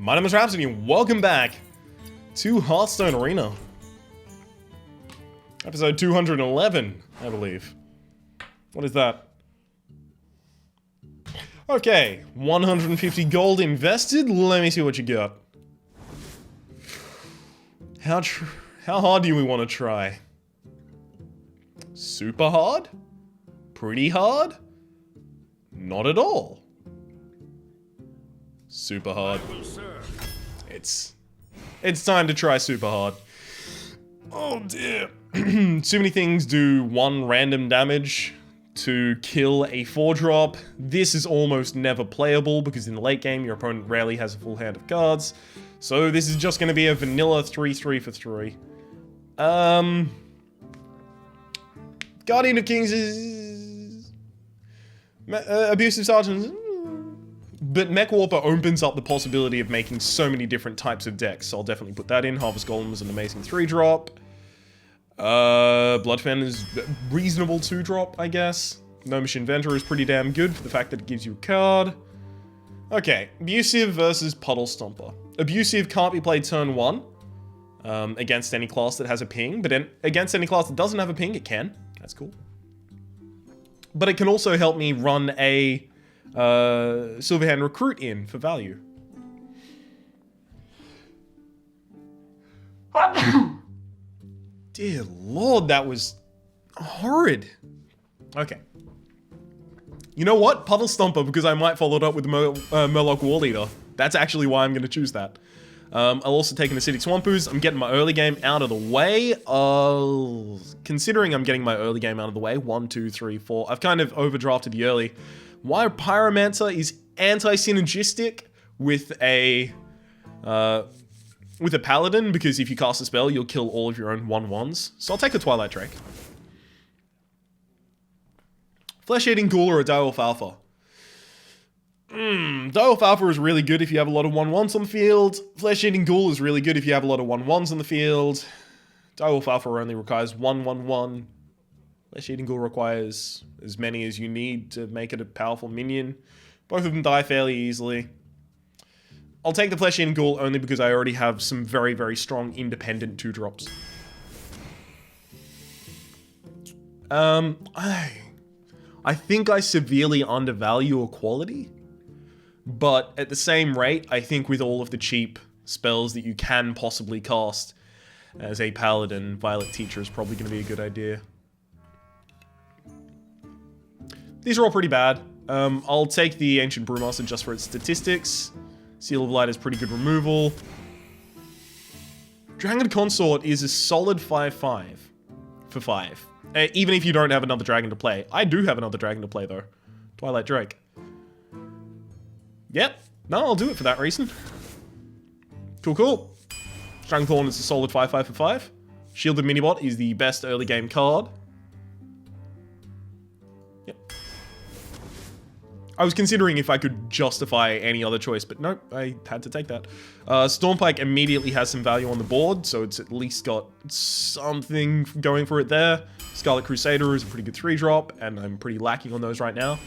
My name is Rhapsody and welcome back to Hearthstone Arena. Episode 211, I believe. What is that? Okay, 150 gold invested. Let me see what you got. How hard do we want to try? Super hard? Pretty hard? Not at all. Super hard. It's time to try super hard. Oh dear. Too many things do 1 random damage to kill a 4-drop. This is almost never playable because in the late game your opponent rarely has a full hand of cards. So this is just going to be a vanilla 3/3 for 3. Guardian of Kings is... Abusive Sergeant... But Mech Warper opens up the possibility of making so many different types of decks, so I'll definitely put that in. Harvest Golem is an amazing 3-drop. Bloodfen is reasonable 2-drop, I guess. Gnomish Inventor is pretty damn good for the fact that it gives you a card. Okay, Abusive versus Puddle Stomper. Abusive can't be played turn 1 against any class that has a ping, but against any class that doesn't have a ping, it can. That's cool. But it can also help me run a Silverhand Recruit in for value. Dear Lord, that was horrid. Okay. You know what? Puddle Stomper, because I might follow it up with Murloc War Leader. That's actually why I'm going to choose that. I'll also take an Acidic Swamp Ooze. I'm getting my early game out of the way. Considering I'm getting my early game out of the way, 1, 2, 3, 4. I've kind of overdrafted the early. Why Pyromancer is anti-synergistic with a Paladin, because if you cast a spell, you'll kill all of your own 1/1s. So I'll take a Twilight Drake. Flesh-Eating Ghoul or a Direwolf Alpha? Direwolf Alpha is really good if you have a lot of 1/1s on the field. Flesh-Eating Ghoul is really good if you have a lot of 1/1s on the field. Direwolf Alpha only requires 1/1/1. Flesh-Eating Ghoul requires as many as you need to make it a powerful minion. Both of them die fairly easily. I'll take the Flesh-Eating Ghoul only because I already have some very, very strong independent 2-drops. I think I severely undervalue Equality, but at the same rate, I think with all of the cheap spells that you can possibly cast as a Paladin, Violet Teacher is probably going to be a good idea. These are all pretty bad. I'll take the Ancient Brewmaster just for its statistics. Seal of Light is pretty good removal. Dragon Consort is a solid 5/5 for 5. Even if you don't have another dragon to play. I do have another dragon to play though. Twilight Drake. Yep. No, I'll do it for that reason. Cool, cool. Dragonthorn is a solid 5/5 for 5. Shielded Minibot is the best early game card. I was considering if I could justify any other choice, but nope, I had to take that. Stormpike immediately has some value on the board, so it's at least got something going for it there. Scarlet Crusader is a pretty good 3-drop, and I'm pretty lacking on those right now.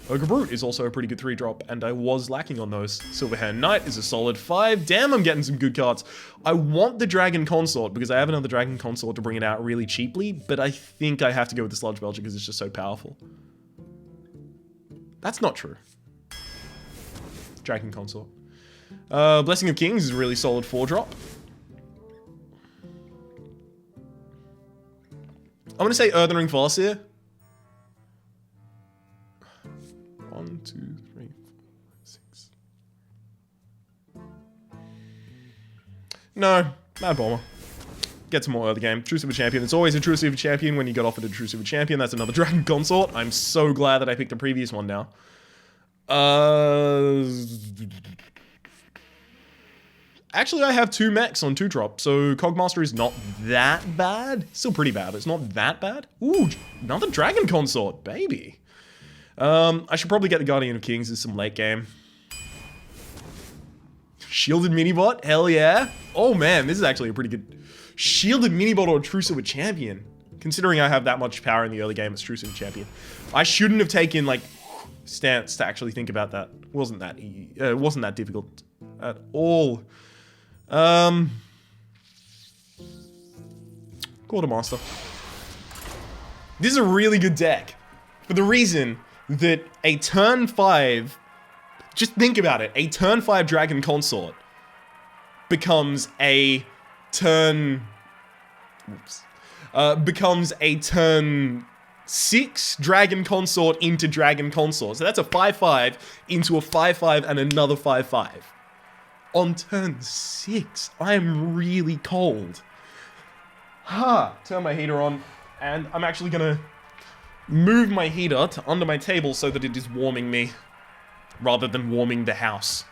Ogre Brute is also a pretty good 3-drop, and I was lacking on those. Silverhand Knight is a solid 5. Damn, I'm getting some good cards. I want the Dragon Consort, because I have another Dragon Consort to bring it out really cheaply, but I think I have to go with the Sludge Belcher because it's just so powerful. That's not true. Dragon Consort. Blessing of Kings is a really solid 4-drop. I'm going to say Earthring Farseer. 1, 2, 3, 4, 6. No, Mad Bomber. Get some more early game. True Silver Champion. It's always a True Silver Champion when you got offered a True Silver Champion. That's another Dragon Consort. I'm so glad that I picked the previous one now. Actually, I have 2 mechs on 2-drop, so Cogmaster is not that bad. Still pretty bad, but it's not that bad. Ooh, another Dragon Consort, baby. I should probably get the Guardian of Kings as some late game. Shielded Minibot, hell yeah. Oh man, this is actually a pretty good... Shielded Minibot or True Silver Champion. Considering I have that much power in the early game as True Silver Champion. I shouldn't have taken, like, stance to actually think about that. Wasn't that difficult. at all. Quartermaster. This is a really good deck. For the reason that a turn 5... Just think about it. A turn 5 Dragon Consort becomes a turn... Oops. Becomes a turn 6 Dragon Consort into Dragon Consort. So that's a 5-5 into a 5-5 and another 5-5. On turn 6. I am really cold. Turn my heater on, and I'm actually gonna move my heater to under my table so that it is warming me, rather than warming the house.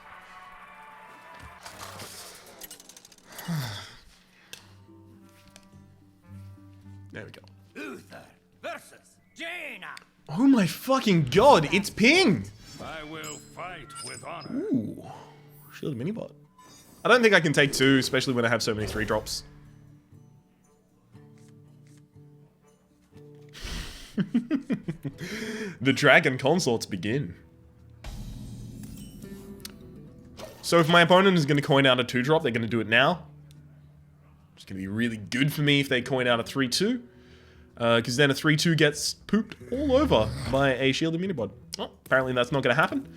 There we go. Uther versus Jaina. Oh my fucking god, it's Ping! I will fight with honor. Ooh, shield minibot. I don't think I can take 2, especially when I have so many 3-drops. The Dragon Consorts begin. So if my opponent is going to coin out a 2-drop, they're going to do it now. It's going to be really good for me if they coin out a 3-2. Because then a 3-2 gets pooped all over by a shielded minibot. Oh, apparently that's not going to happen.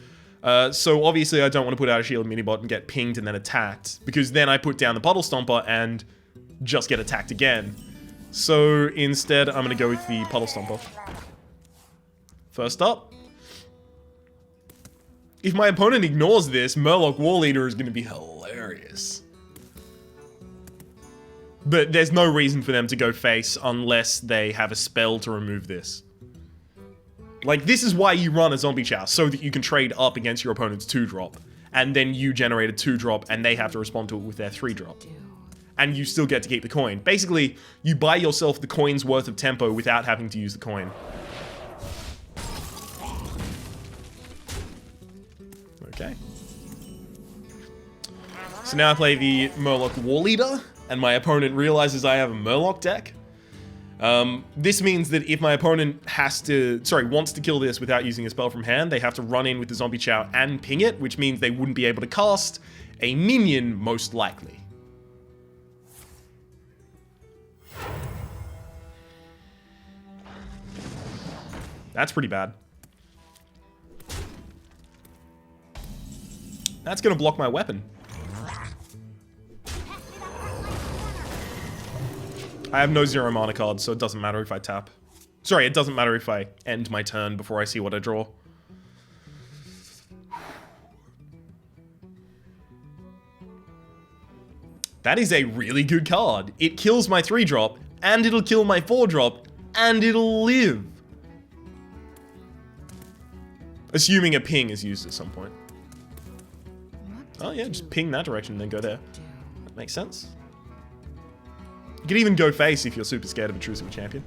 So obviously I don't want to put out a shielded minibot and get pinged and then attacked. Because then I put down the Puddle Stomper and just get attacked again. So instead, I'm going to go with the Puddle Stomper. First up. If my opponent ignores this, Murloc War Leader is going to be hilarious. But there's no reason for them to go face unless they have a spell to remove this. Like, this is why you run a Zombie Chow, so that you can trade up against your opponent's 2-drop. And then you generate a 2-drop, and they have to respond to it with their 3-drop. And you still get to keep the coin. Basically, you buy yourself the coin's worth of tempo without having to use the coin. Okay. So now I play the Murloc War Leader, and my opponent realizes I have a Murloc deck. This means that if my opponent wants to kill this without using a spell from hand, they have to run in with the Zombie Chow and ping it, which means they wouldn't be able to cast a minion, most likely. That's pretty bad. That's gonna block my weapon. I have no 0 mana cards, so it doesn't matter if I tap. Sorry, it doesn't matter if I end my turn before I see what I draw. That is a really good card. It kills my 3-drop, and it'll kill my 4-drop, and it'll live. Assuming a ping is used at some point. Oh yeah, just ping that direction and then go there. That makes sense. You can even go face if you're super scared of a Intrusive Champion.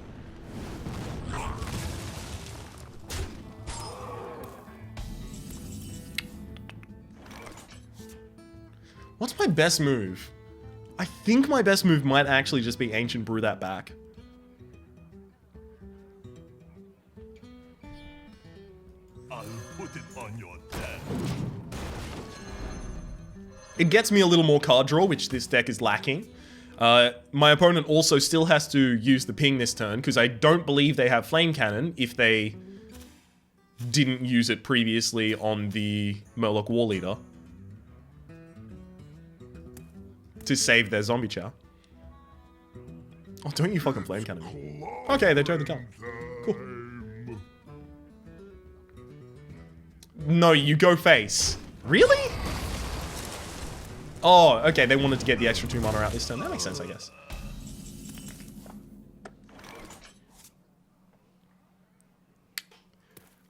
What's my best move? I think my best move might actually just be Ancient Brew that back. I'll put it on your deck. It gets me a little more card draw, which this deck is lacking. My opponent also still has to use the ping this turn, because I don't believe they have Flame Cannon if they didn't use it previously on the Murloc War Leader to save their Zombie Chow. Oh, don't you fucking Flame Cannon me. Okay, they turned the gun. Cool. No, you go face. Really? Oh, okay, they wanted to get the extra 2 mana out this turn. That makes sense, I guess.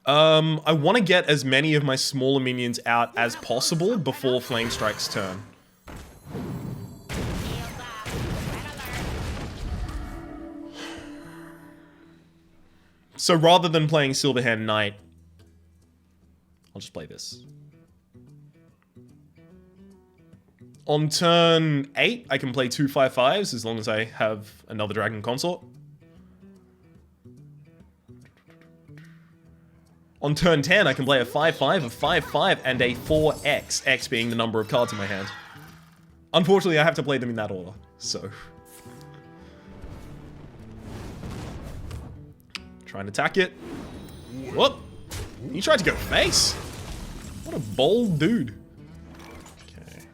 I want to get as many of my smaller minions out as possible before Flame Strike's turn. So rather than playing Silverhand Knight, I'll just play this. On turn 8, I can play 2 5/5s as long as I have another Dragon Consort. On turn 10, I can play a 5/5, a 5/5, and a 4x, x being the number of cards in my hand. Unfortunately, I have to play them in that order, so. Try and attack it. Whoop! He tried to go face. What a bold dude. Okay.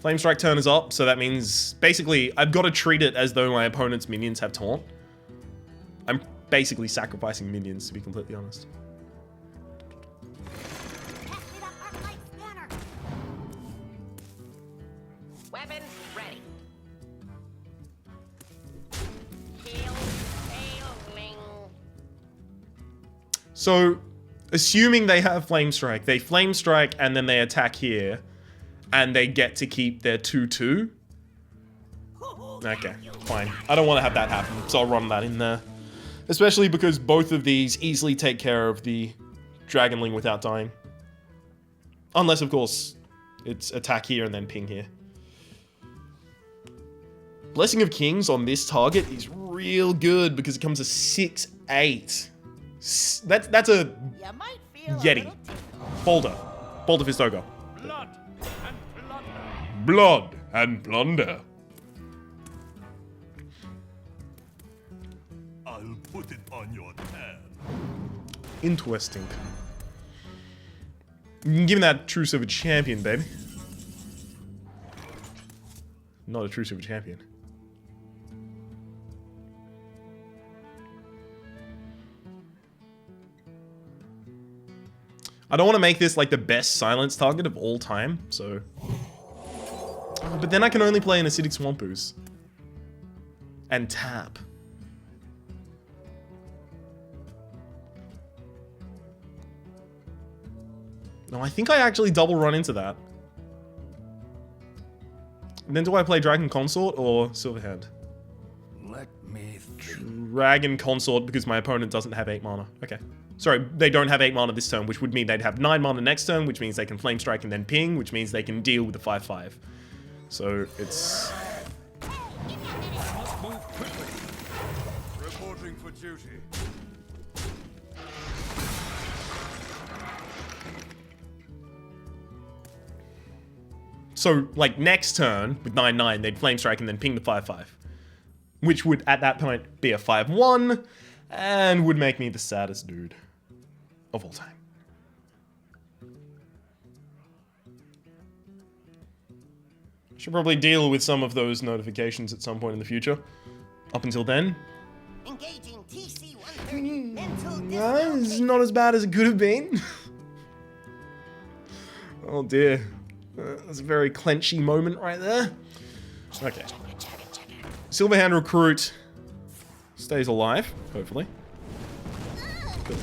Flame Strike turn is up, so that means basically I've got to treat it as though my opponent's minions have taunt. I'm basically sacrificing minions, to be completely honest. Weapons ready. So, assuming they have Flame Strike, they Flame Strike and then they attack here, and they get to keep their 2/2. Okay, fine. I don't want to have that happen, so I'll run that in there. Especially because both of these easily take care of the Dragonling without dying. Unless, of course, it's attack here and then ping here. Blessing of Kings on this target is real good because it comes to 6/8. That's a Yeti. Boulder. Boulder Fist Ogre. Blood and plunder. Blood and plunder. I'll put it on your tab. Interesting. You can give him that True Silver Champion, baby. Not a True Silver Champion. I don't want to make this like the best silence target of all time, so. But then I can only play an Acidic Swamp Ooze. And tap. No, I think I actually double run into that. And then do I play Dragon Consort or Silverhand? Let me Dragon Consort because my opponent doesn't have 8 mana. Okay. Sorry, they don't have 8 mana this turn, which would mean they'd have 9 mana next turn, which means they can Flame Strike and then ping, which means they can deal with the 5/5. So it's... move quickly. Reporting for duty. So, like, next turn, with 9/9, they'd Flame Strike and then ping the 5/5. Which would, at that point, be a 5/1, and would make me the saddest dude of all time. Should probably deal with some of those notifications at some point in the future. Up until then, Engaging TC-130 mental it's not as bad as it could have been. Oh dear. That's a very clenchy moment right there. Okay. Silverhand Recruit stays alive, hopefully. Good.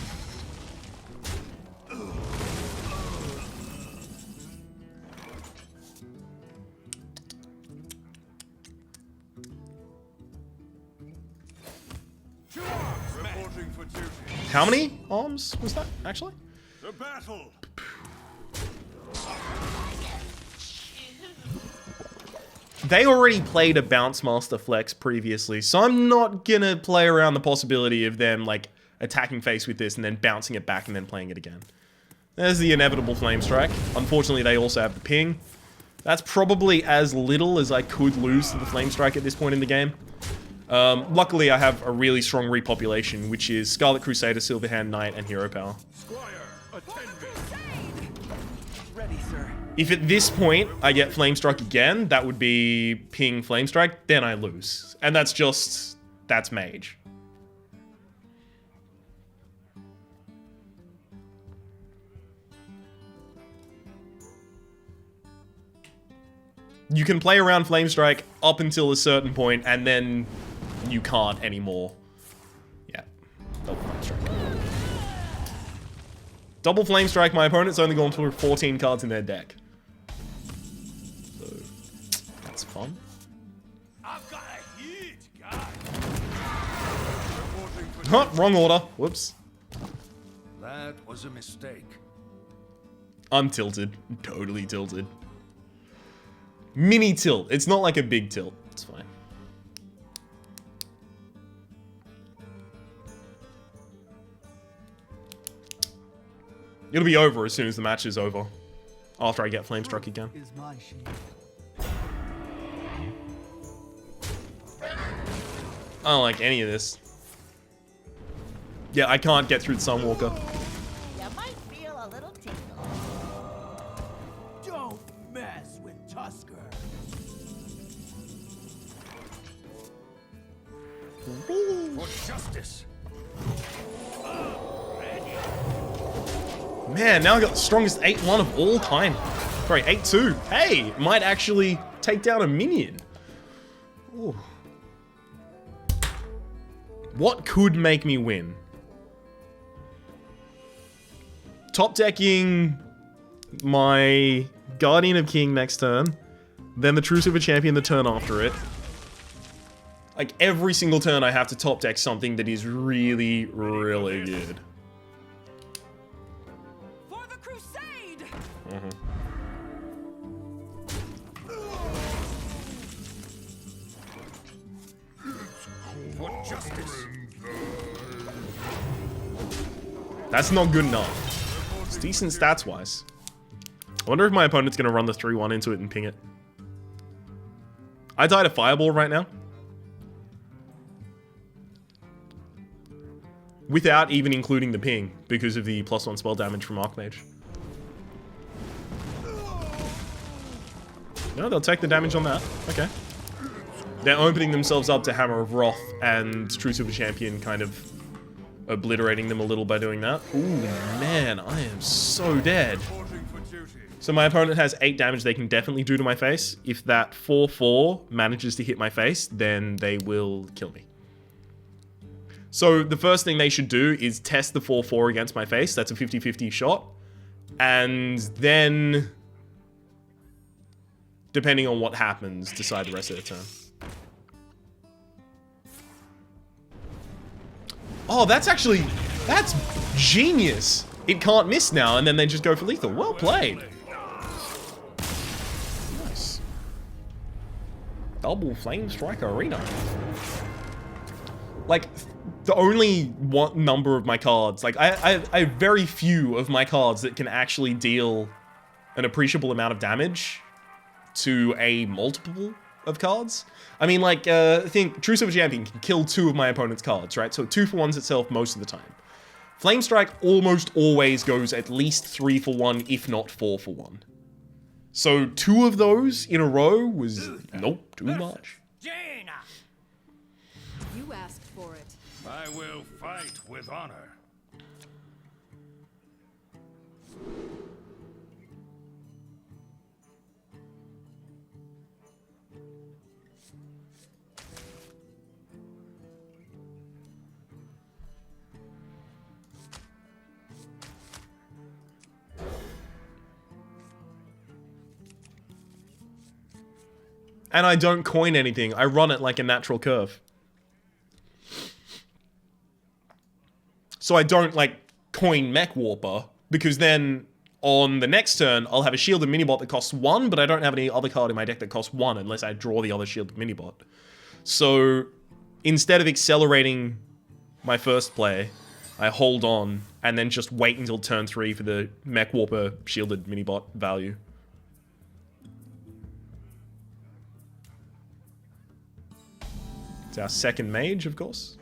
Reporting for duty. How many arms was that, actually? The battle. They already played a Bounce Master Flex previously, so I'm not gonna play around the possibility of them, like, attacking face with this and then bouncing it back and then playing it again. There's the inevitable Flame Strike. Unfortunately, they also have the ping. That's probably as little as I could lose to the Flame Strike at this point in the game. Luckily, I have a really strong repopulation, which is Scarlet Crusader, Silverhand Knight, and Hero Power. Squire, attend me. Ready, sir. If at this point I get Flame Strike again, that would be ping Flame Strike, then I lose. And that's just... that's Mage. You can play around Flame Strike up until a certain point, and then you can't anymore. Yeah. Double Flame Strike. Double Flame Strike, my opponent's only gone through 14 cards in their deck. So, that's fun. I've got a huge guy. Reporting for Huh, wrong order. Whoops. That was a mistake. I'm tilted. Totally tilted. Mini tilt. It's not like a big tilt. It's fine. It'll be over as soon as the match is over. After I get flame struck again. Is my shield. I don't like any of this. Yeah, I can't get through the Sunwalker. You might feel a little tingle. Don't mess with Tusker. For justice. Man, now I got the strongest 8-1 of all time. Sorry, 8-2. Hey, might actually take down a minion. Ooh. What could make me win? Top decking my Guardian of King next turn, then the True Super Champion the turn after it. Like every single turn I have to top deck something that is really, really good. For the crusade! For justice. That's not good enough. It's decent stats-wise. I wonder if my opponent's going to run the 3-1 into it and ping it. I died a Fireball right now. Without even including the ping, because of the +1 spell damage from Archmage. No, they'll take the damage on that. Okay. They're opening themselves up to Hammer of Wrath and True Super Champion kind of obliterating them a little by doing that. Ooh, man, I am so dead. So my opponent has 8 damage they can definitely do to my face. If that 4-4 manages to hit my face, then they will kill me. So the first thing they should do is test the 4-4 against my face. That's a 50-50 shot. And then, depending on what happens, decide the rest of the turn. Oh, that's genius. It can't miss now, and then they just go for lethal. Well played. Nice. Double Flame Strike Arena. Like, the only one number of my cards, like, I have very few of my cards that can actually deal an appreciable amount of damage to a multiple of cards. I mean, like, I think True Super Champion can kill 2 of my opponent's cards, right? So 2-for-1's itself most of the time. Flame Strike almost always goes at least 3-for-1, if not 4-for-1. So 2 of those in a row was, nope, too much. Jaina! You asked for it. I will fight with honor. And I don't coin anything. I run it like a natural curve. So I don't, like, coin Mech Warper, because then on the next turn, I'll have a shielded minibot that costs 1, but I don't have any other card in my deck that costs 1 unless I draw the other shielded minibot. So instead of accelerating my first play, I hold on and then just wait until turn 3 for the Mech Warper shielded minibot value. It's our second mage, of course.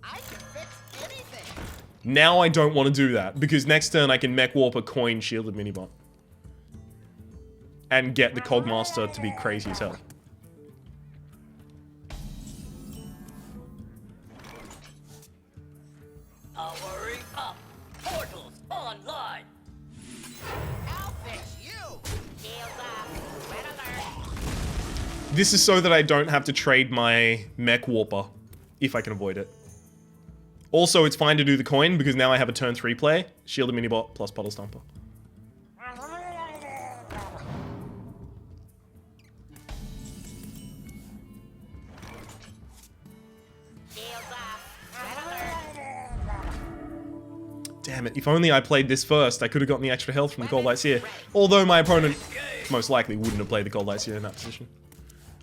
I can fix anything. Now I don't want to do that, because next turn I can Mech Warper coin shielded minibot. And get the Cogmaster to be crazy as hell. Powering up. Portals online. I'll fix you. Shields up. Red alert. This is so that I don't have to trade my Mech Warper, if I can avoid it. Also, it's fine to do the coin, because now I have a turn 3 play. Shielded minibot plus Puddle Stomper. Shields up. Red alert. Damn it, if only I played this first, I could have gotten the extra health from the Cold Light Seer. Although my opponent most likely wouldn't have played the Cold Light Seer in that position.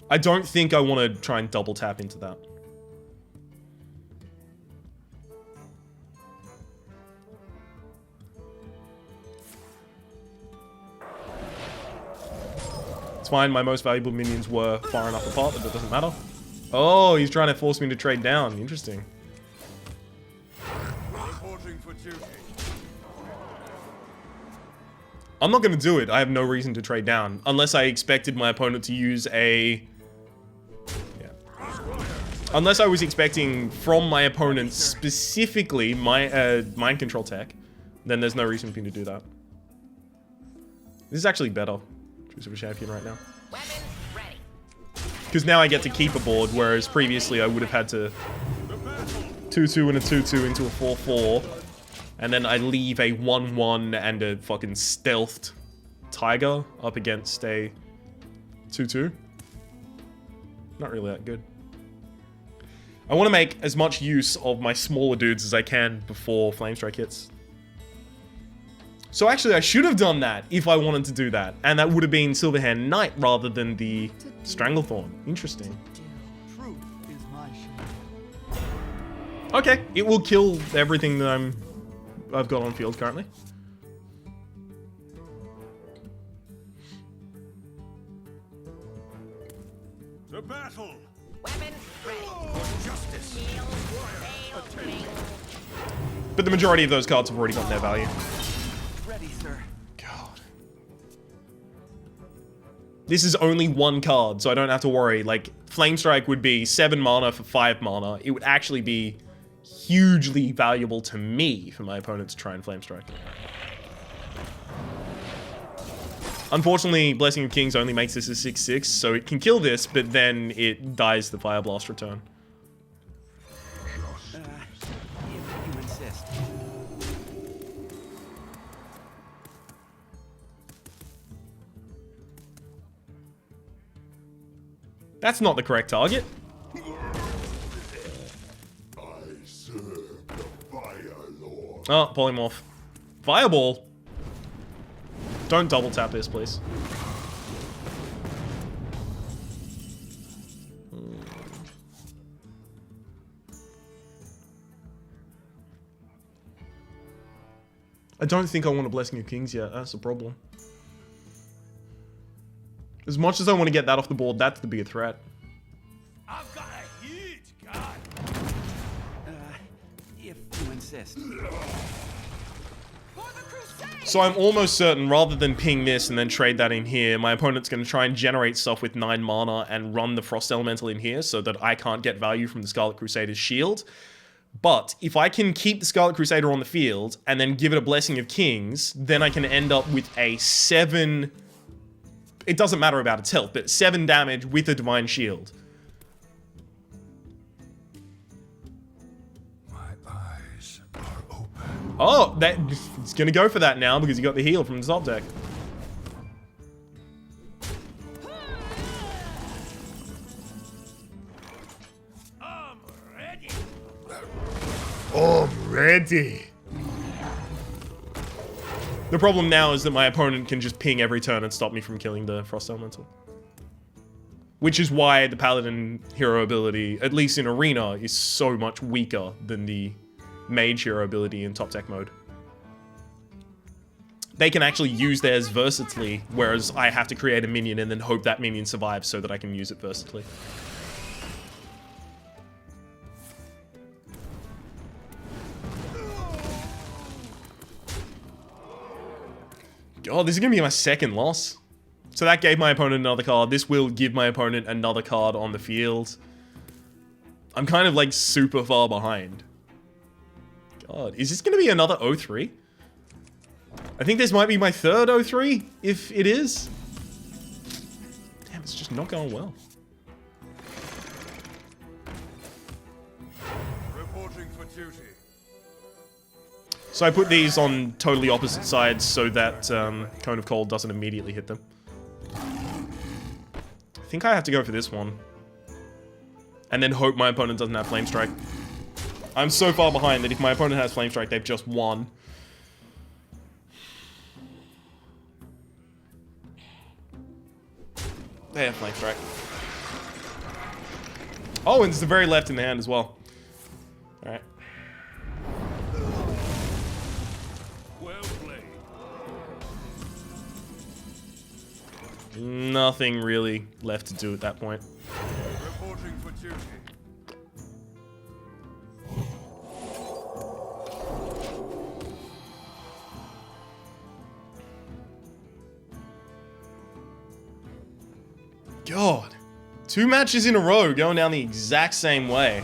I don't think I want to try and double tap into that. It's fine, my most valuable minions were far enough apart that it doesn't matter. Oh, he's trying to force me to trade down. Interesting. Reporting for duty. I'm not going to do it. I have no reason to trade down. Unless I expected my opponent to use a... Yeah. Unless I was expecting from my opponent specifically my mind control tech, then there's no reason for me to do that. This is actually better. Choose of a champion right now. Weapons ready. Because now I get to keep a board, whereas previously I would have had to 2-2 and a 2-2 into a 4-4. And then I leave a 1-1 and a fucking stealthed tiger up against a 2-2. Not really that good. I want to make as much use of my smaller dudes as I can before Flamestrike hits. So actually I should have done that if I wanted to do that. And that would have been Silverhand Knight rather than the Stranglethorn. Interesting. Truth is my shield. Okay, it will kill everything that I've got on field currently. To battle. Weapons ready. Justice. Shield failing. But the majority of those cards have already gotten their value. Ready, sir. God. This is only one card, so I don't have to worry. Like, Flamestrike would be 7 mana for 5 mana. It would actually be hugely valuable to me for my opponent to try and Flamestrike. Unfortunately, Blessing of Kings only makes this a 6/6, so it can kill this, but then it dies the Fire Blast return. If you insist. That's not the correct target. Oh, Polymorph. Fireball. Don't double tap this, please. I don't think I want a Blessing of Kings yet. That's the problem. As much as I want to get that off the board, that's the bigger threat. I've got a huge gun. If you insist. So I'm almost certain, rather than ping this and then trade that in here, my opponent's going to try and generate stuff with 9 mana and run the Frost Elemental in here so that I can't get value from the Scarlet Crusader's shield. But if I can keep the Scarlet Crusader on the field and then give it a Blessing of Kings, then I can end up with a 7... It doesn't matter about its health, but 7 damage with a Divine Shield. Oh, it's gonna go for that now because he got the heal from the top deck. I'm ready. I'm ready. The problem now is that my opponent can just ping every turn and stop me from killing the Frost Elemental. Which is why the Paladin hero ability, at least in Arena, is so much weaker than the Mage hero ability in top deck mode. They can actually use theirs versatilely, whereas I have to create a minion and then hope that minion survives so that I can use it versatilely. God, this is gonna be my second loss. So that gave my opponent another card. This will give my opponent another card on the field. I'm kind of like super far behind. God, is this going to be another 0-3? I think this might be my third 0-3, if it is. Damn, it's just not going well. Reporting for duty. So I put these on totally opposite sides so that Cone of Cold doesn't immediately hit them. I think I have to go for this one. And then hope my opponent doesn't have Flamestrike. I'm so far behind that if my opponent has Flamestrike, they've just won. They have Flamestrike. Oh, and it's the very left in the hand as well. Alright. Well played. Nothing really left to do at that point. Reporting for duty. God. 2 matches in a row going down the exact same way.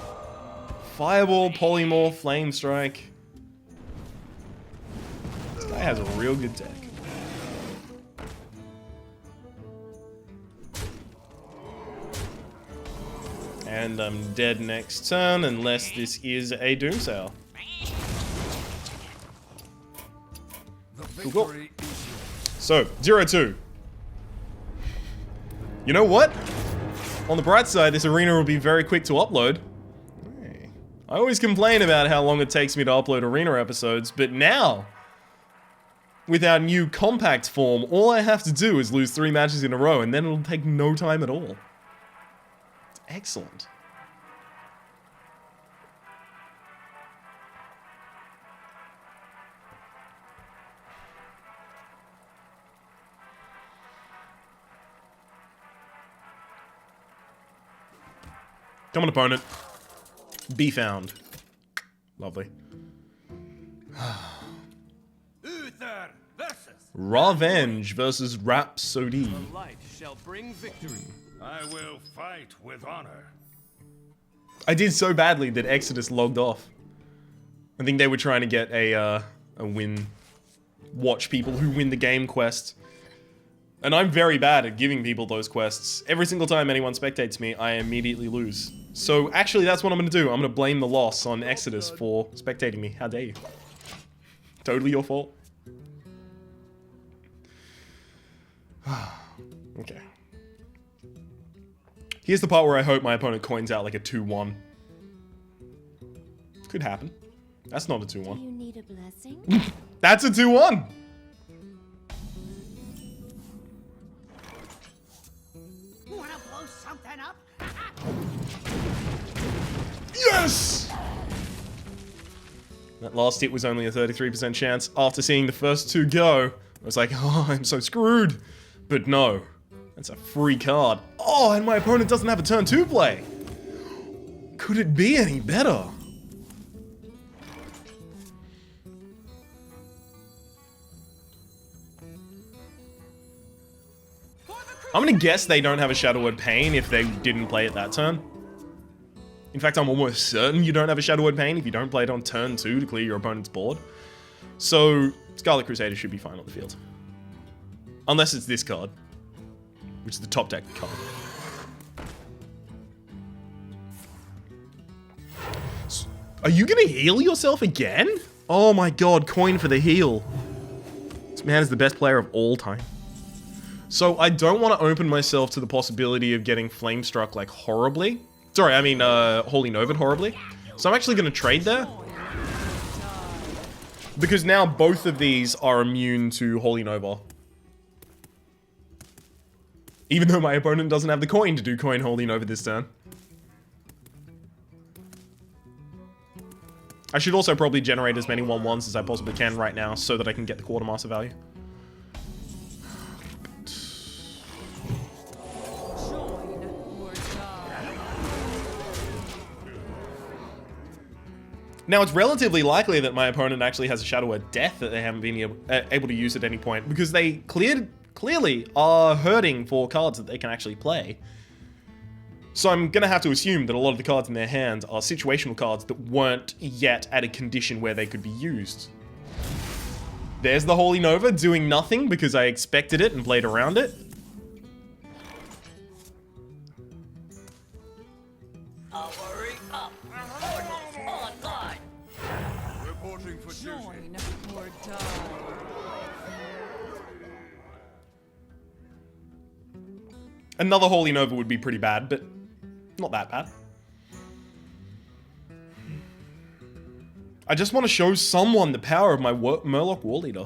Fireball, Polymorph, Flame Strike. This guy has a real good deck. And I'm dead next turn unless this is a Doomsail. The Cool. victory is yours. So, 0-2. You know what? On the bright side, this arena will be very quick to upload. Hey. I always complain about how long it takes me to upload arena episodes, but now, with our new compact form, all I have to do is lose 3 matches in a row, and then it'll take no time at all. It's excellent. Come on, opponent. Be found. Lovely. Uther versus. Revenge versus Rhapsody. The light shall bring victory. I will fight with honor. I did so badly that Exodus logged off. I think they were trying to get a win. Watch people who win the game quest. And I'm very bad at giving people those quests. Every single time anyone spectates me, I immediately lose. So actually, that's what I'm gonna do. I'm gonna blame the loss on Exodus for spectating me. How dare you? Totally your fault. Okay. Here's the part where I hope my opponent coins out like a 2-1. Could happen. That's not a 2-1. You need a blessing? That's a 2-1! Wanna blow something up? Yes! That last hit was only a 33% chance. After seeing the first 2 go, I was like, oh, I'm so screwed. But no, that's a free card. Oh, and my opponent doesn't have a turn 2 play. Could it be any better? I'm gonna guess they don't have a Shadow Word Pain if they didn't play it that turn. In fact, I'm almost certain you don't have a Shadow Word Pain if you don't play it on turn 2 to clear your opponent's board. So, Scarlet Crusader should be fine on the field. Unless it's this card, which is the top deck card. Are you gonna heal yourself again? Oh my god, coin for the heal. This man is the best player of all time. So I don't want to open myself to the possibility of getting flame struck like horribly. Sorry, I mean Holy Nova'd horribly. So I'm actually going to trade there. Because now both of these are immune to Holy Nova. Even though my opponent doesn't have the coin to do coin Holy Nova this turn. I should also probably generate as many 1/1s as I possibly can right now so that I can get the Quartermaster value. Join or die. Now, it's relatively likely that my opponent actually has a Shadow Word Death that they haven't been able to use at any point, because they clearly are hurting for cards that they can actually play. So I'm going to have to assume that a lot of the cards in their hand are situational cards that weren't yet at a condition where they could be used. There's the Holy Nova doing nothing because I expected it and played around it. Hurry up! Portals online! Reporting for duty. Join or die. Another Holy Nova would be pretty bad, but not that bad. I just want to show someone the power of my Murloc War Leader.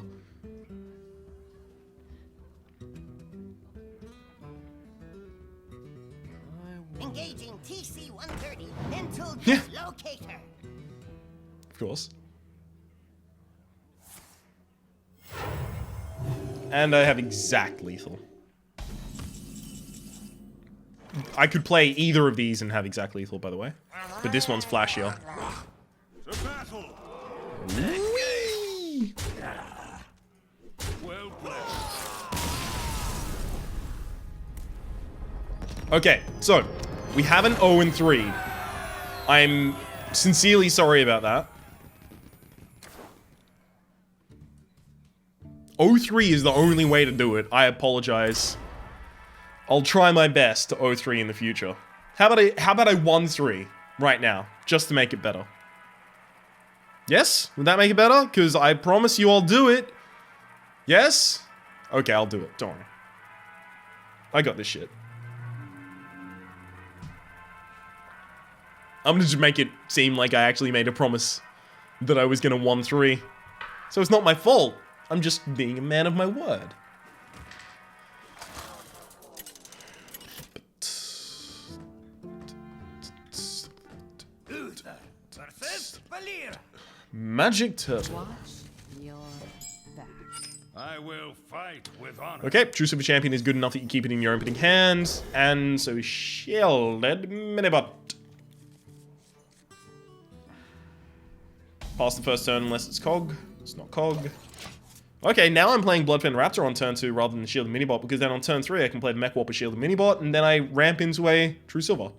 Engaging TC-130 into Yeah. locator. Of course. And I have exact lethal. I could play either of these and have exact lethal, by the way. But this one's flashier. To battle. Whee! Well played. Okay, so we have an 0-3. I'm sincerely sorry about that. 0-3 is the only way to do it. I apologize. I'll try my best to 0-3 in the future. How about I 1-3 right now, just to make it better? Yes? Would that make it better? Because I promise you I'll do it. Yes? Okay, I'll do it. Don't worry. I got this shit. I'm gonna just make it seem like I actually made a promise that I was gonna 1-3. So it's not my fault. I'm just being a man of my word. Magic turtle. Watch your back. I will fight with honor. Okay, True Super Champion is good enough that you keep it in your opening hand. And so shielded Minibot. Pass the first turn unless it's Cog. It's not Cog. Okay, now I'm playing Bloodfen Raptor on turn 2 rather than Shielded Minibot, because then on turn 3 I can play the Mech Warp with Shielded Minibot, and then I ramp into a True Silver.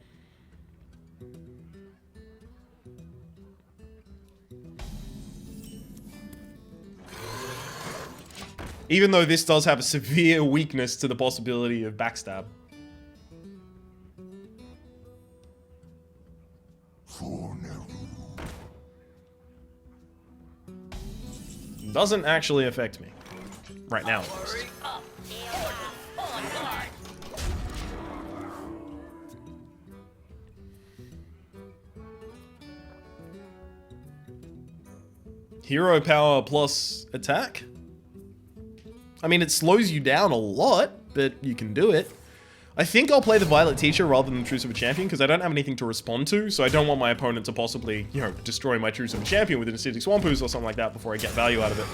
Even though this does have a severe weakness to the possibility of backstab. Doesn't actually affect me. Right now, at least. Hero power plus attack? I mean, it slows you down a lot, but you can do it. I think I'll play the Violet Teacher rather than the True Super Champion, because I don't have anything to respond to, so I don't want my opponent to possibly, you know, destroy my True Super Champion with an Acidic Swampooze or something like that before I get value out of it.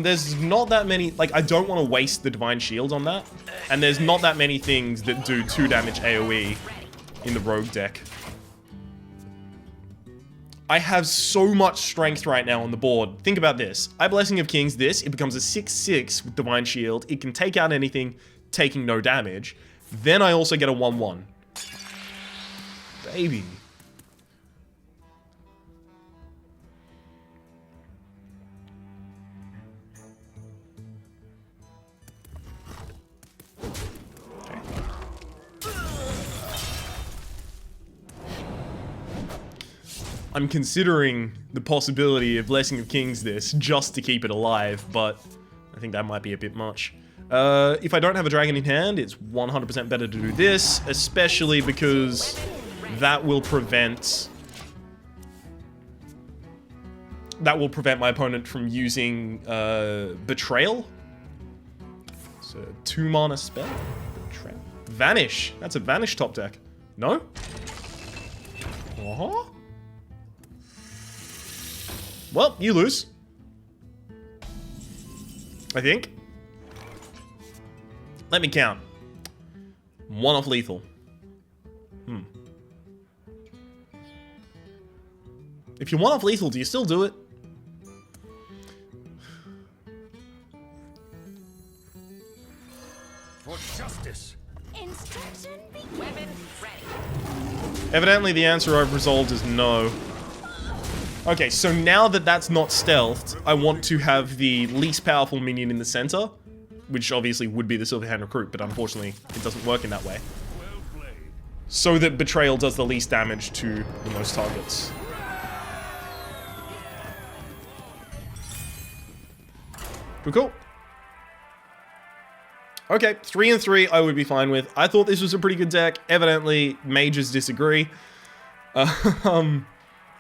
There's not that many, like, I don't want to waste the Divine Shield on that, and there's not that many things that do 2 damage AoE in the Rogue deck. I have so much strength right now on the board. Think about this. I Blessing of Kings this, it becomes a 6/6 with Divine Shield. It can take out anything, taking no damage. Then I also get a 1/1. Baby. Okay. I'm considering the possibility of Blessing of Kings this just to keep it alive, but I think that might be a bit much. If I don't have a dragon in hand, it's 100% better to do this, especially because that will prevent my opponent from using Betrayal. So 2 mana spell. Betrayal. Vanish. That's a Vanish top deck. No? Uh-huh. Well, you lose. I think. Let me count. 1 off lethal. If you 1 off lethal, do you still do it? For justice. Instruction begin. Weapon ready. Evidently the answer I've resolved is no. Okay, so now that that's not stealthed, I want to have the least powerful minion in the center, which obviously would be the Silverhand Recruit, but unfortunately it doesn't work in that way. Well played. So that Betrayal does the least damage to the most targets. Cool. Okay, 3-3 I would be fine with. I thought this was a pretty good deck. Evidently, mages disagree.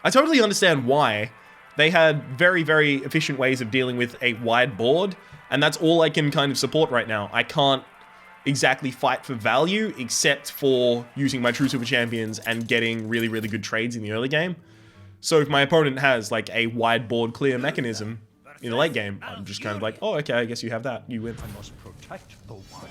I totally understand why. They had very, very efficient ways of dealing with a wide board, and that's all I can kind of support right now. I can't exactly fight for value, except for using my True Super Champions and getting really, really good trades in the early game. So if my opponent has, like, a wide board clear mechanism in the late game, I'm just kind of like, oh, okay, I guess you have that. You win. I must protect the wild.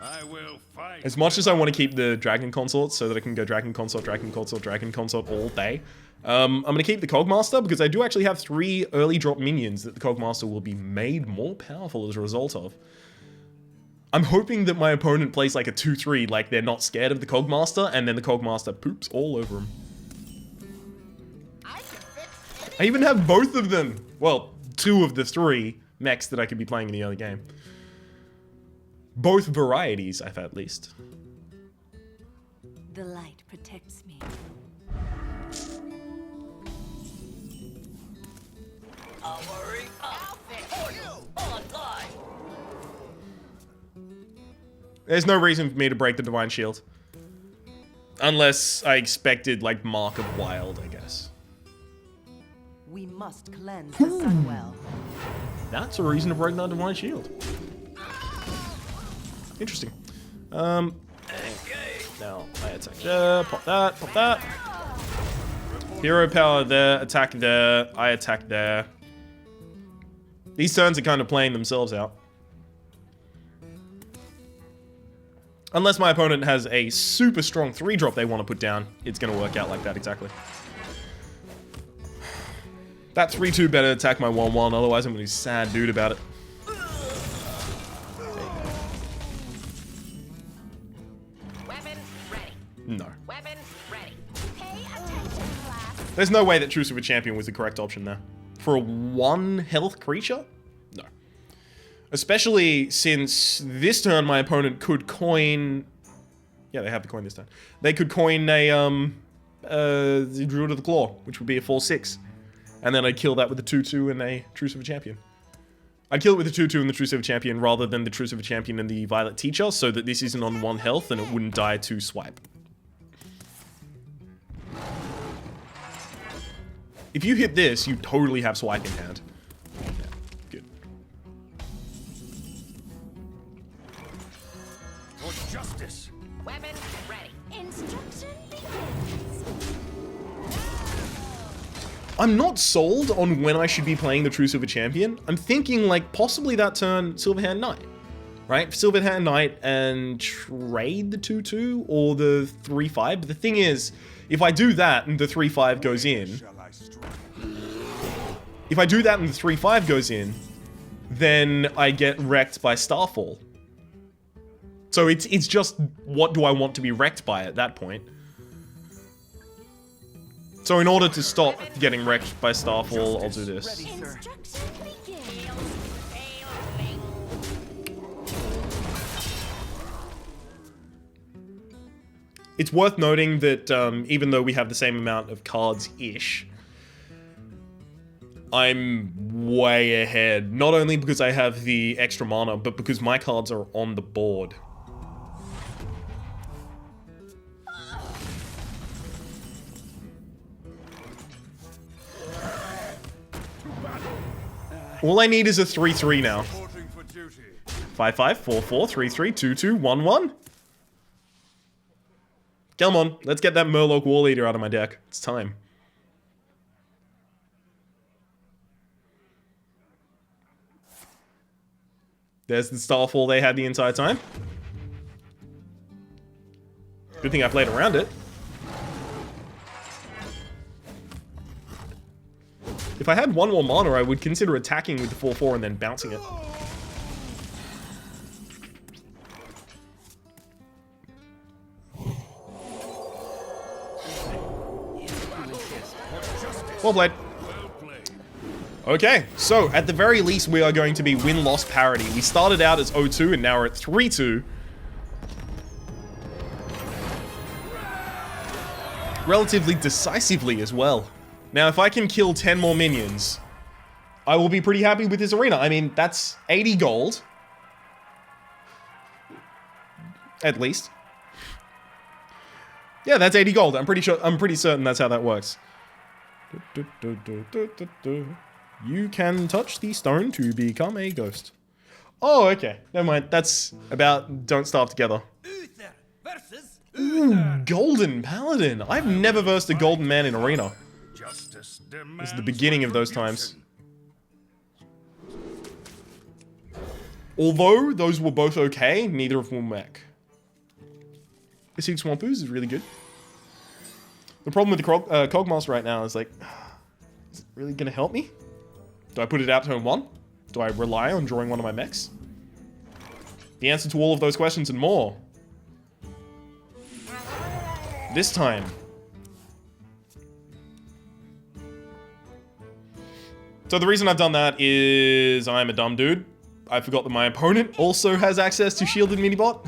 I will fight. As much as I want to keep the Dragon Consort so that I can go Dragon Consort, Dragon Consort, Dragon Consort all day, I'm going to keep the Cogmaster because I do actually have 3 early drop minions that the Cogmaster will be made more powerful as a result of. I'm hoping that my opponent plays like a 2-3, like they're not scared of the Cogmaster, and then the Cogmaster poops all over him. I even have both of them. Well, 2 of the 3 mechs that I could be playing in the early game. Both varieties, I've at least. The light protects me. There's no reason for me to break the Divine Shield. Unless I expected, like, Mark of Wild, I guess. We must cleanse the sun well. That's a reason to break that Divine Shield. Interesting. Okay. Now, I attack there, pop that, pop that. Hero power there, attack there, I attack there. These turns are kind of playing themselves out. Unless my opponent has a super strong 3-drop they want to put down, it's going to work out like that exactly. That 3-2 better attack my 1-1, otherwise I'm going to be sad dude about it. Weapons ready. No. Weapons ready. Pay attention, class. There's no way that Truce of a Champion was the correct option there. For a 1 health creature? No. Especially since this turn my opponent could coin... Yeah, they have the coin this turn. They could coin a, the Druid of the Claw, which would be a 4-6. And then I'd kill that with a 2-2 and a Truce of a Champion. I'd kill it with a 2-2 and the Truce of a Champion rather than the Truce of a Champion and the Violet Teacher, so that this isn't on 1 health and it wouldn't die to swipe. If you hit this, you totally have swipe in hand. Yeah, good. For justice. Weapons ready. Instruction begins. I'm not sold on when I should be playing the Truce of a Champion. I'm thinking, like, possibly that turn Silverhand Knight. Right? Silverhand Knight and trade the 2-2 or the 3-5. But the thing is, if I do that and the 3-5 goes in... If I do that and the 3-5 goes in, then I get wrecked by Starfall. So it's just, what do I want to be wrecked by at that point? So in order to stop getting wrecked by Starfall, I'll do this. Instruction begins. It's worth noting that even though we have the same amount of cards-ish, I'm way ahead. Not only because I have the extra mana, but because my cards are on the board. All I need is a 3-3 now. 5-5, 4-4, 3-3, 2-2, 1-1. Come on, let's get that Murloc War Leader out of my deck. It's time. There's the Starfall they had the entire time. Good thing I played around it. If I had 1 more mana, I would consider attacking with the 4-4 and then bouncing it. Well played. Okay, so at the very least we are going to be win-loss parity. We started out as 0-2 and now we're at 3-2. Relatively decisively as well. Now if I can kill 10 more minions, I will be pretty happy with this arena. I mean, that's 80 gold. At least. Yeah, that's 80 gold. I'm pretty certain that's how that works. You can touch the stone to become a ghost. Oh, okay. Never mind. That's about Don't Starve Together. Uther versus Ooh, Golden Paladin. I've never versed a Golden Man in Arena. Justice This is the beginning of those times. Although those were both okay, neither of them will mech. Acidic Swamp Ooze is really good. The problem with the Cogmaster right now is like, is it really going to help me? Do I put it out turn 1? Do I rely on drawing one of my mechs? The answer to all of those questions and more. This time. So the reason I've done that is I'm a dumb dude. I forgot that my opponent also has access to shielded minibot.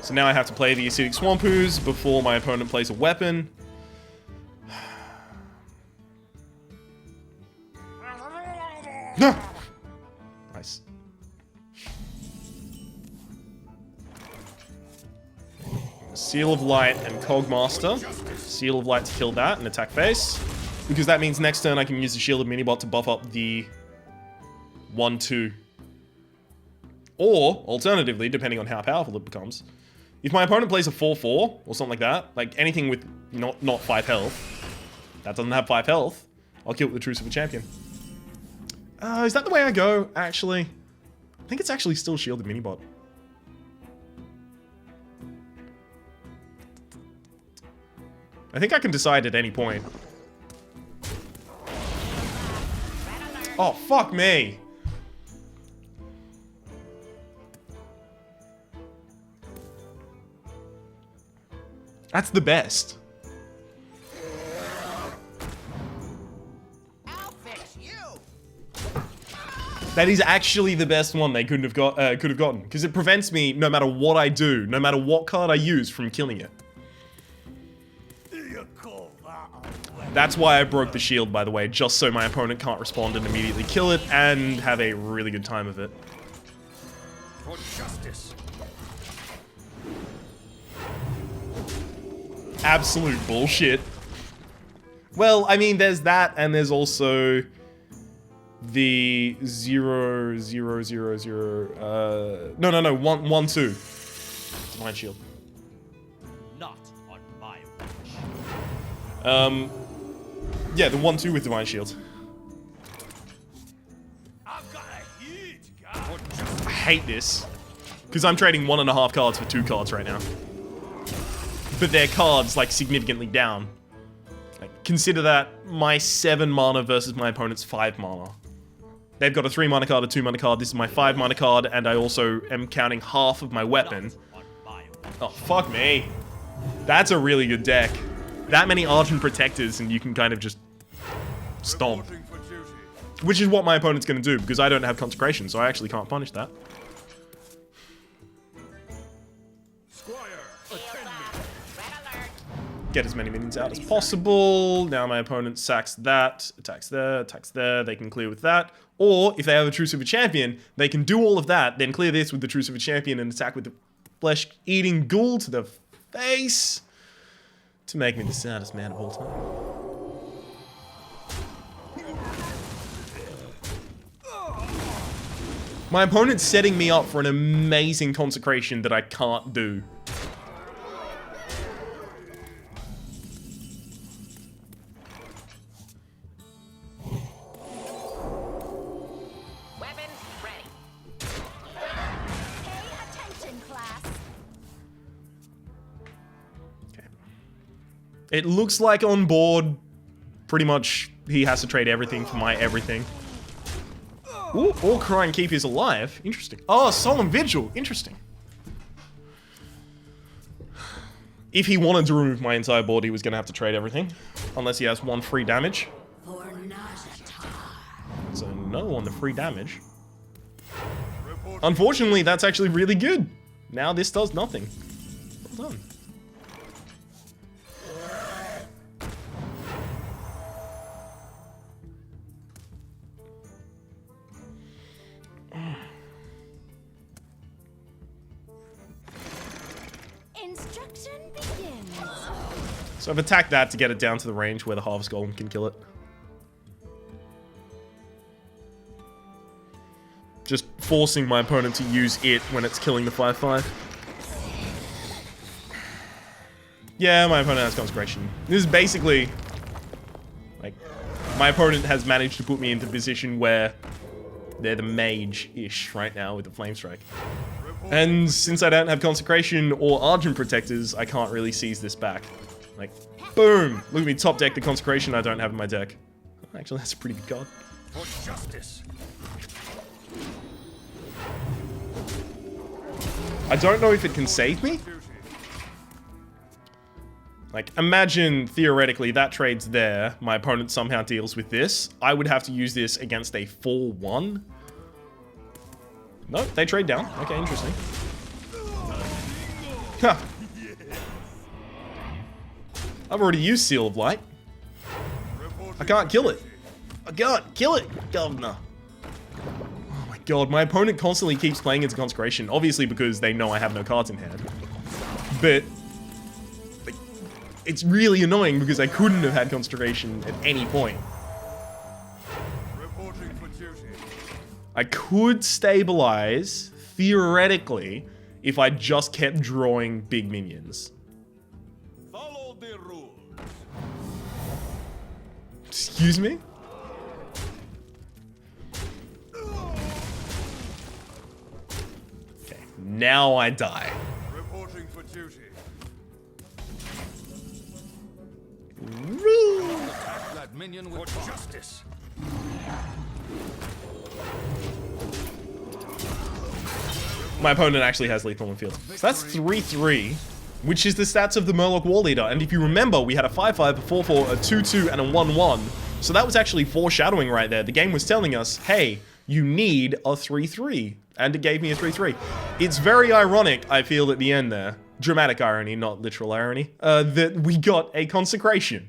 So now I have to play the Acidic Swamp Ooze before my opponent plays a weapon. Nice. Seal of Light and Cogmaster. Seal of Light to kill that and attack face. Because that means next turn I can use the Shielded Minibot to buff up the 1-2. Or, alternatively, depending on how powerful it becomes, if my opponent plays a 4-4 or something like that, like anything with not 5 health, that doesn't have 5 health, I'll kill it with the Truce of a Champion. Is that the way I go, actually? I think it's actually still Shielded Minibot. I think I can decide at any point. Oh, fuck me! That's the best. I'll fix you. That is actually the best one they could have gotten, because it prevents me, no matter what I do, no matter what card I use, from killing it. You call that a weapon? That's why I broke the shield, by the way, just so my opponent can't respond and immediately kill it and have a really good time of it. For justice. Absolute bullshit. Well, I mean, there's that, and there's also the 0, 0, 0, 0, no, 1, 2. Divine Shield. Not on my watch. Yeah, the 1-2 with Divine Shield. I've got a huge gun. I hate this. Because I'm trading 1.5 cards for 2 cards right now. But their cards, like, significantly down. Like, consider that my 7 mana versus my opponent's 5 mana. They've got a 3 mana card, a 2 mana card, this is my 5 mana card, and I also am counting half of my weapon. On my watch. Oh, fuck me. That's a really good deck. That many Argent Protectors, and you can kind of just stomp. Reporting for duty. Which is what my opponent's going to do, because I don't have Consecration, so I actually can't punish that. Squire, attend me. Red alert. Get as many minions out as possible. Now my opponent sacks that, attacks there, they can clear with that. Or, if they have a Truce of a Champion, they can do all of that, then clear this with the Truce of a Champion and attack with the Flesh-Eating Ghoul to the face to make me the saddest man of all time. My opponent's setting me up for an amazing Consecration that I can't do. Weapons ready. Pay attention, class. Okay. It looks like on board, pretty much he has to trade everything for my everything. Ooh, all Crying Keep is alive. Interesting. Oh, Solemn Vigil. Interesting. If he wanted to remove my entire board, he was going to have to trade everything. Unless he has 1 free damage. So no on the free damage. Unfortunately, that's actually really good. Now this does nothing. Well done. Instruction begins. So I've attacked that to get it down to the range where the Harvest Golem can kill it. Just forcing my opponent to use it when it's killing the 5/5. Yeah, my opponent has Consecration. This is basically, like, My opponent has managed to put me into a position where they're the mage-ish right now with the Flame Strike. And since I don't have Consecration or Argent Protectors, I can't really seize this back. Like, boom! Look at me top deck the Consecration I don't have in my deck. Actually, that's a pretty good card. For justice. I don't know if it can save me. Like, imagine, theoretically, that trade's there. My opponent somehow deals with this. I would have to use this against a 4-1. No, they trade down. Okay, interesting. Huh. I've already used Seal of Light. I can't kill it. I can't kill it, Governor. Oh my god, my opponent constantly keeps playing into Consecration. Obviously because they know I have no cards in hand. But it's really annoying because I couldn't have had Consecration at any point. Reporting for duty. I could stabilize, theoretically, if I just kept drawing big minions. Follow the rules. Excuse me? Okay, now I die. Reporting for duty. That minion with justice. My opponent actually has lethal in field. So that's 3-3, which is the stats of the Murloc War Leader. And if you remember, we had a 5-5, a 4-4, a 2-2, and a 1-1. So that was actually foreshadowing right there. The game was telling us, hey, you need a 3-3. And it gave me a 3-3. It's very ironic, I feel, at the end there. Dramatic irony, not literal irony. That we got a Consecration.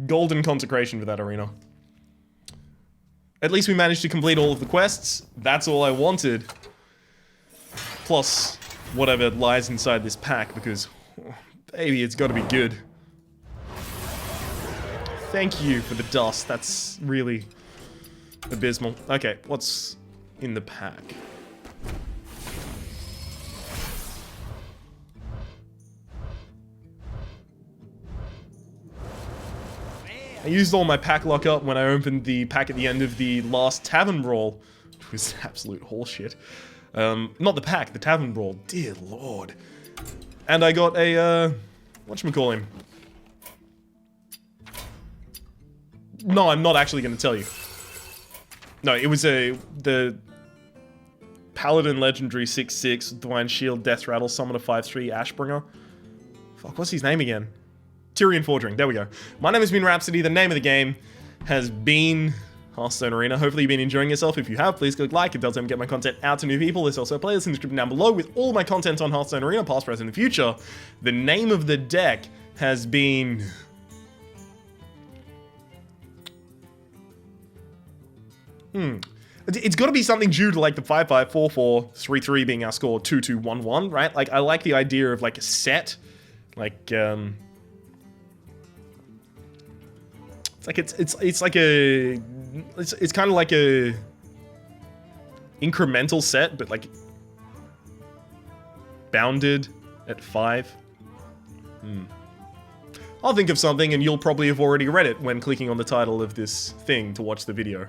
Golden Consecration for that arena. At least we managed to complete all of the quests. That's all I wanted. Plus, whatever lies inside this pack, because, oh, baby, it's gotta be good. Thank you for the dust. That's really abysmal. Okay, what's in the pack? I used all my pack lockup when I opened the pack at the end of the last Tavern Brawl, which was absolute horseshit. Not the pack, the Tavern Brawl. Dear lord. And I got a, whatchamacallhim? No, I'm not actually going to tell you. No, it was the Paladin Legendary 6-6, Divine Shield, Death Rattle, Summon a 5-3, Ashbringer. Fuck, what's his name again? Tyrion Fordring, there we go. My name has been Rhapsody, the name of the game has been Hearthstone Arena. Hopefully you've been enjoying yourself. If you have, please click like, it does help me get my content out to new people. There's also a playlist in the description down below with all my content on Hearthstone Arena, past, present, and future. The name of the deck has been... It's got to be something due to like the 5-5, 4-4, 3-3 being our score, 2-2, 1-1, right? Like, I like the idea of like a set, like, it's like a, it's kind of like a incremental set, but like bounded at 5. I'll think of something and you'll probably have already read it when clicking on the title of this thing to watch the video.